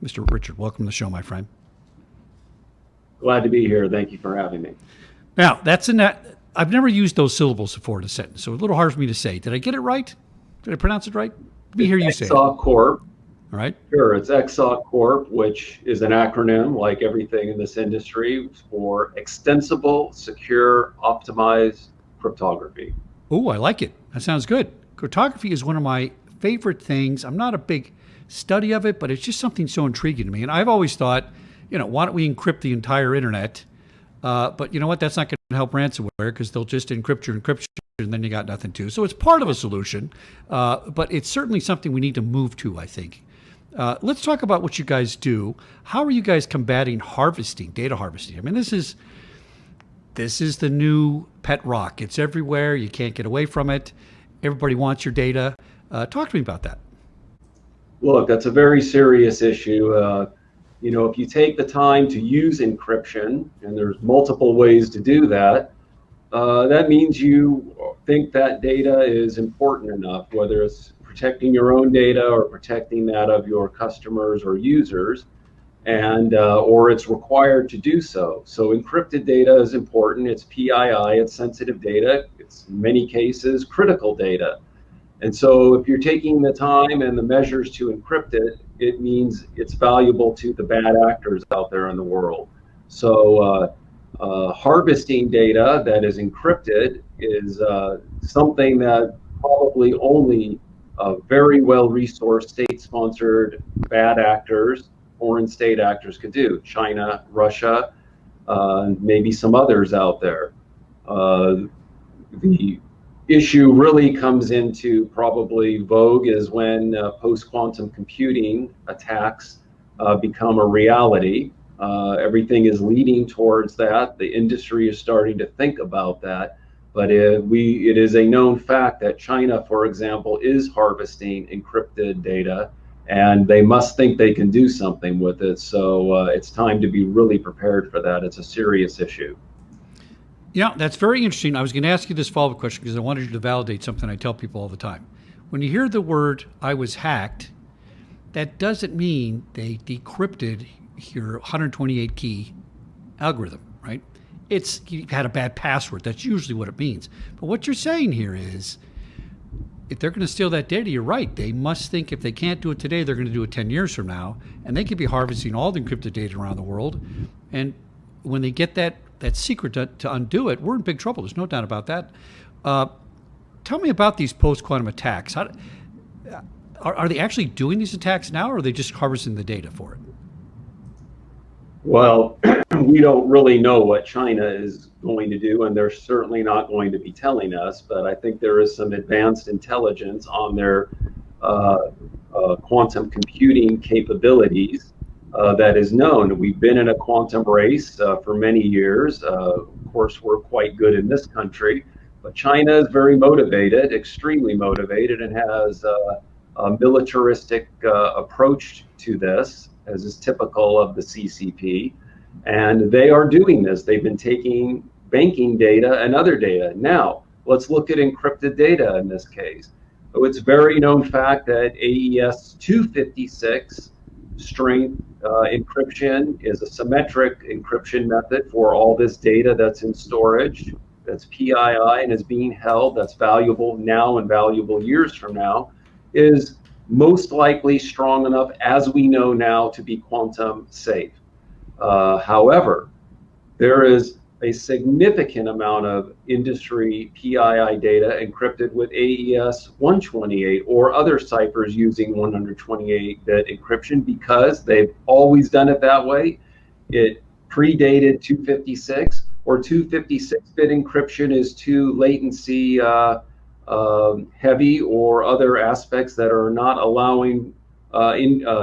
Mr. Richard, welcome to the show, my friend. Glad to be here. Thank you for having me. Now, I've never used those syllables before in a sentence, so it's a little hard for me to say. Did I get it right? Did I pronounce it right? Let me hear you say it. XSOC CORP. All right. Sure, it's XSOC CORP, which is an acronym, like everything in this industry, for Extensible Secure Optimized Cryptography. Oh, I like it. That sounds good. Cryptography is one of my favorite things. I'm not a big study of it, but it's just something so intriguing to me. And I've always thought, why don't we encrypt the entire internet? But you know what? That's not going to help ransomware because they'll just encrypt your encryption and then you got nothing to. So it's part of a solution, but it's certainly something we need to move to, I think. Let's talk about what you guys do. How are you guys combating data harvesting? I mean, this is the new pet rock. It's everywhere. You can't get away from it. Everybody wants your data. Talk to me about that. Look, that's a very serious issue. If you take the time to use encryption, and there's multiple ways to do that, that means you think that data is important enough, whether it's protecting your own data or protecting that of your customers or users, and or it's required to do so. So encrypted data is important. It's PII, it's sensitive data. It's in many cases critical data. And so if you're taking the time and the measures to encrypt it, it means it's valuable to the bad actors out there in the world. So harvesting data that is encrypted is something that probably only very well-resourced, state-sponsored bad actors, foreign state actors could do. China, Russia, maybe some others out there. The issue really comes into probably vogue is when post-quantum computing attacks become a reality. Everything is leading towards that. The industry is starting to think about that. But it is a known fact that China, for example, is harvesting encrypted data, and they must think they can do something with it. So it's time to be really prepared for that. It's a serious issue. Yeah, that's very interesting. I was going to ask you this follow-up question because I wanted you to validate something I tell people all the time. When you hear the word, I was hacked, that doesn't mean they decrypted your 128 key algorithm, right? It's you had a bad password. That's usually what it means. But what you're saying here is, if they're going to steal that data, you're right. They must think if they can't do it today, they're going to do it 10 years from now. And they could be harvesting all the encrypted data around the world. And when they get that secret to undo it, we're in big trouble. There's no doubt about that. Tell me about these post-quantum attacks. Are they actually doing these attacks now, or are they just harvesting the data for it? Well, we don't really know what China is going to do, and they're certainly not going to be telling us, but I think there is some advanced intelligence on their quantum computing capabilities that is known. We've been in a quantum race for many years. Of course, we're quite good in this country, but China is very motivated, extremely motivated, and has a militaristic approach to this, as is typical of the CCP. And they are doing this. They've been taking banking data and other data. Now, let's look at encrypted data in this case. So it's a very known fact that AES 256 strength encryption is a symmetric encryption method for all this data that's in storage, that's PII and is being held, that's valuable now and valuable years from now, is most likely strong enough, as we know now, to be quantum safe. However, there is a significant amount of industry PII data encrypted with AES 128 or other ciphers using 128-bit encryption because they've always done it that way. It predated 256, or 256-bit encryption is too latency heavy, or other aspects that are not allowing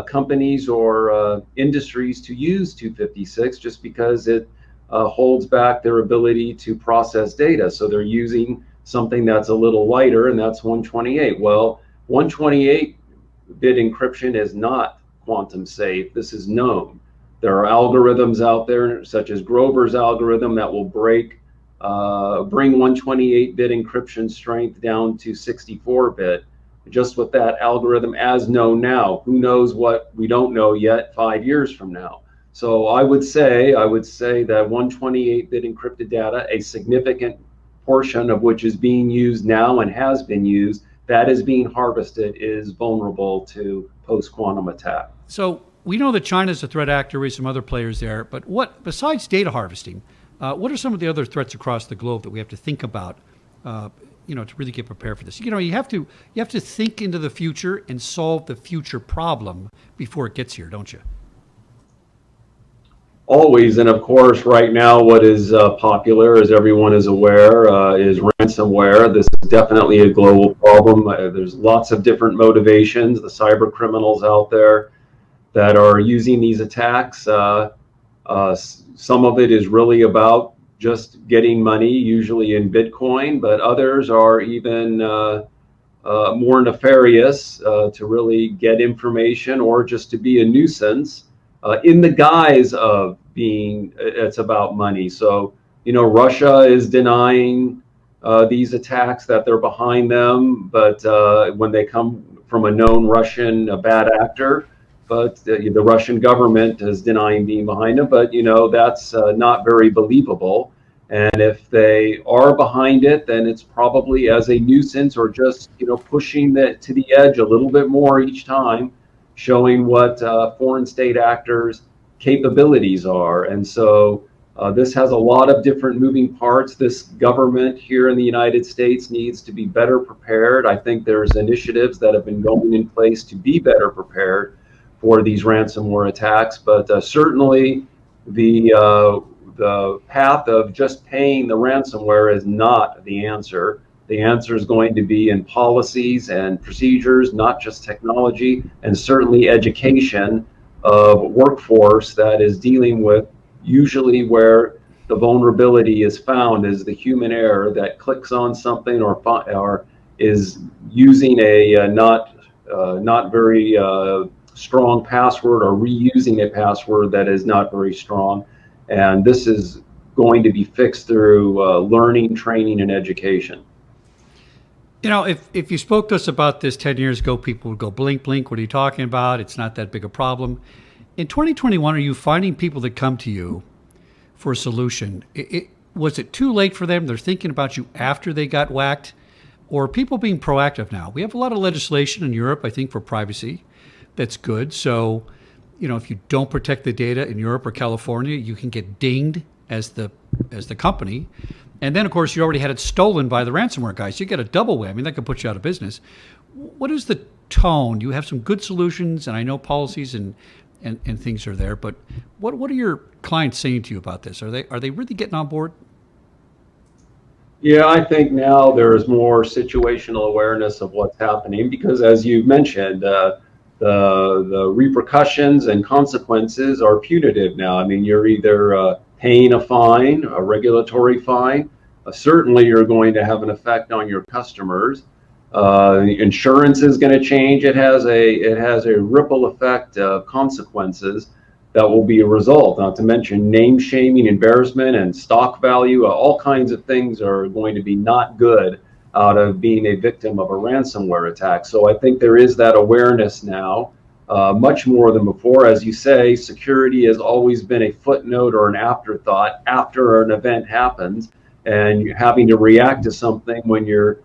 companies or industries to use 256 just because it holds back their ability to process data. So they're using something that's a little lighter, and that's 128. Well, 128-bit encryption is not quantum safe. This is known. There are algorithms out there, such as Grover's algorithm, that will bring 128-bit encryption strength down to 64-bit. just with that algorithm as known now. Who knows what we don't know yet 5 years from now? So I would say that 128-bit encrypted data, a significant portion of which is being used now and has been used, that is being harvested, is vulnerable to post-quantum attack. So we know that China's a threat actor with some other players there, but what, besides data harvesting, what are some of the other threats across the globe that we have to think about, to really get prepared for this? You have to think into the future and solve the future problem before it gets here, don't you? Always, and of course, right now, what is popular, as everyone is aware, is ransomware. This is definitely a global problem. There's lots of different motivations. The cyber criminals out there that are using these attacks. Some of it is really about just getting money, usually in Bitcoin, but others are even more nefarious to really get information or just to be a nuisance in the guise of being it's about money. So, Russia is denying these attacks that they're behind them, but when they come from a known Russian bad actor, but the Russian government is denying being behind them. But that's not very believable. And if they are behind it, then it's probably as a nuisance or just pushing that to the edge a little bit more each time, showing what foreign state actors' capabilities are. And so this has a lot of different moving parts. This government here in the United States needs to be better prepared. I think there's initiatives that have been going in place to be better prepared for these ransomware attacks, but certainly the path of just paying the ransomware is not the answer. The answer is going to be in policies and procedures, not just technology, and certainly education of workforce that is dealing with usually where the vulnerability is found is the human error that clicks on something or is using a not very strong password or reusing a password that is not very strong. And this is going to be fixed through learning, training, and education. If you spoke to us about this 10 years ago, people would go, blink, blink, what are you talking about? It's not that big a problem. In 2021, are you finding people that come to you for a solution? Was it too late for them? They're thinking about you after they got whacked? Or are people being proactive now? We have a lot of legislation in Europe, I think, for privacy. That's good. So, if you don't protect the data in Europe or California, you can get dinged as the company. And then, of course, you already had it stolen by the ransomware guys. You get a double whammy. That could put you out of business. What is the tone? You have some good solutions, and I know policies and things are there. But what are your clients saying to you about this? Are they really getting on board? Yeah, I think now there is more situational awareness of what's happening because, as you mentioned, the repercussions and consequences are punitive now. I mean, you're either paying a fine, a regulatory fine. Certainly, you're going to have an effect on your customers. Insurance is going to change. It has a ripple effect of consequences that will be a result. Not to mention name shaming, embarrassment, and stock value. All kinds of things are going to be not good out of being a victim of a ransomware attack. So I think there is that awareness now, much more than before. As you say, security has always been a footnote or an afterthought after an event happens, and you're having to react to something when you're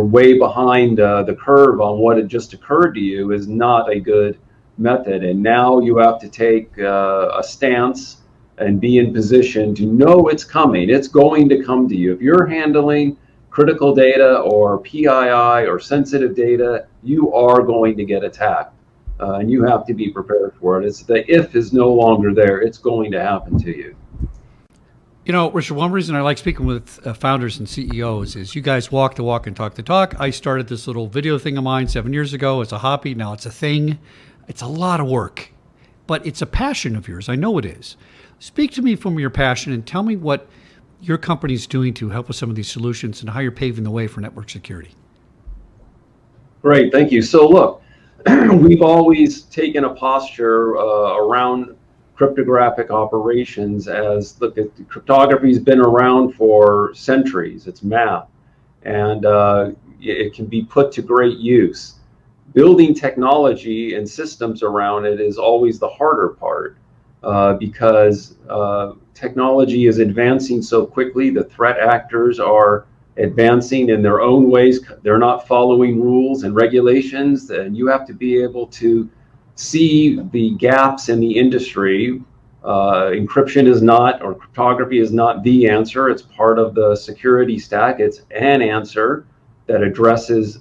way behind the curve on what had just occurred to you is not a good method. And now you have to take a stance and be in position to know it's coming. It's going to come to you. If you're handling critical data or PII or sensitive data, you are going to get attacked. And you have to be prepared for it. It's the if is no longer there. It's going to happen to you. Richard, one reason I like speaking with founders and CEOs is you guys walk the walk and talk the talk. I started this little video thing of mine 7 years ago as a hobby. Now it's a thing. It's a lot of work, but it's a passion of yours. I know it is. Speak to me from your passion and tell me what your company's doing to help with some of these solutions and how you're paving the way for network security. Great, thank you. So look, we've always taken a posture around cryptographic operations as, look, cryptography's been around for centuries. It's math. And, it can be put to great use. Building technology and systems around it is always the harder part, because technology is advancing so quickly. The threat actors are advancing in their own ways. They're not following rules and regulations, and you have to be able to see the gaps in the industry. Encryption is not, or cryptography is not the answer. It's part of the security stack. It's an answer that addresses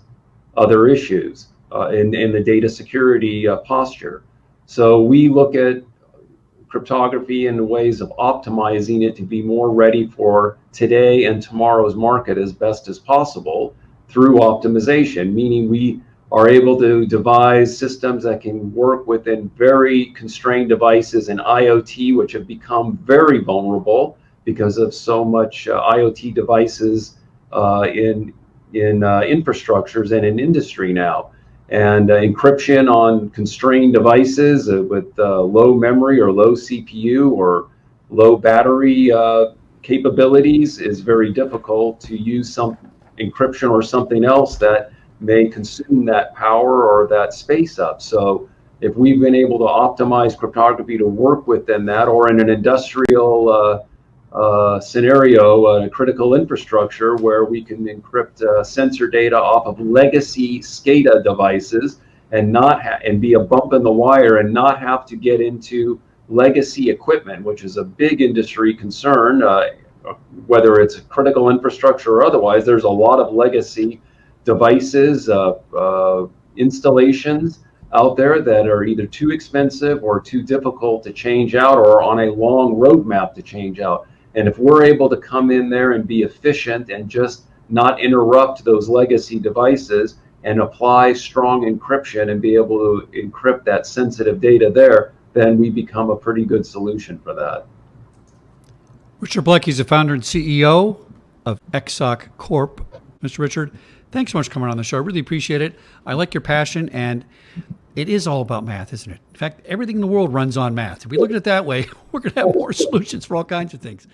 other issues in the data security posture. So we look at cryptography and ways of optimizing it to be more ready for today and tomorrow's market as best as possible through optimization, meaning we are able to devise systems that can work within very constrained devices and IoT, which have become very vulnerable because of so much IoT devices in infrastructures and in industry now. And encryption on constrained devices with low memory or low CPU or low battery capabilities is very difficult to use some encryption or something else that may consume that power or that space up. So if we've been able to optimize cryptography to work within that, or in an industrial scenario, a critical infrastructure where we can encrypt sensor data off of legacy SCADA devices and not and be a bump in the wire and not have to get into legacy equipment, which is a big industry concern, whether it's critical infrastructure or otherwise. There's a lot of legacy devices, installations out there that are either too expensive or too difficult to change out, or on a long roadmap to change out. And if we're able to come in there and be efficient and just not interrupt those legacy devices and apply strong encryption and be able to encrypt that sensitive data there, then we become a pretty good solution for that. Richard Bleck, he's the founder and CEO of XSOC Corp. Mr. Richard, thanks so much for coming on the show. I really appreciate it. I like your passion, and it is all about math, isn't it? In fact, everything in the world runs on math. If we look at it that way, we're going to have more solutions for all kinds of things.